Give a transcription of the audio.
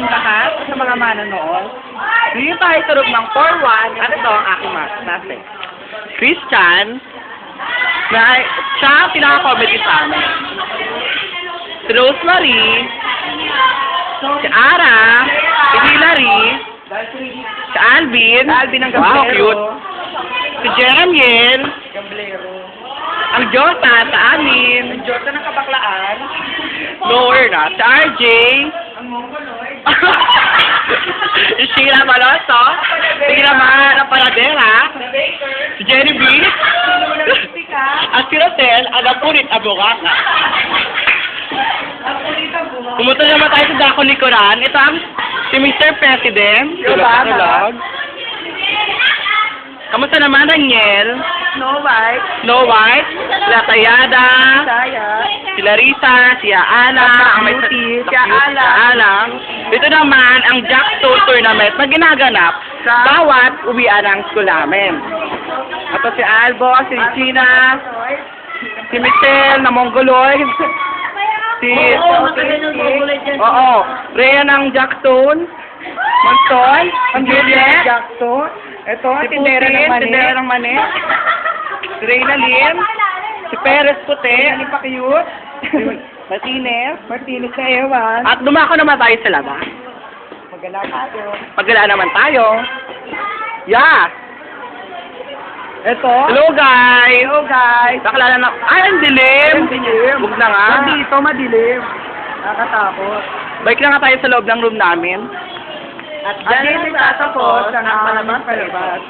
ating lahat sa mga manonood. Dito tayo sa room ng 4-1 at ito ang aking nasa. Christian, na siya ang pinaka-comedy sa amin. Si Rosemary, si Ara, si Hillary, si Alvin, ang wow, cute. Si Jeremiel, ang Jota sa amin, ang Jota ng kabaklaan, lower na, si RJ, ang mongoloid, si Sheila Maloso, si naman ang paradera, si Jenny B, at si Rosel, ang napunit abogata. Pumunta naman tayo sa Dako Likuran. Ito ang si Mr. President. Tulog. Kamusta naman, Daniel? Snow White. Snow White, sila Tayada, si Larissa, si Aala, ang may si Aala. Ito naman ang Jackstone Tournament na ginaganap sa bawat uwian ng school namin. Ito si Albo, si Regina, si Michelle na Mongoloid, si Rhea ng Jackstone, Monson, ang Juliet, Jackson. Ito, si Putin, si Dera ng Mane, si Reyna Lim, si Perez Puti, Hindi pa cute. Martinez, Martinez na Ewan. at dumako naman tayo sa labas. Magala tayo. Pagala naman tayo. Yeah! Ito. Hello guys! Hello guys. Nakalala na, ay ang dilim! Huwag na nga. Dito madilim. Nakatakot. Balik na nga tayo sa loob ng room namin. At dyan tatapos ang palabas.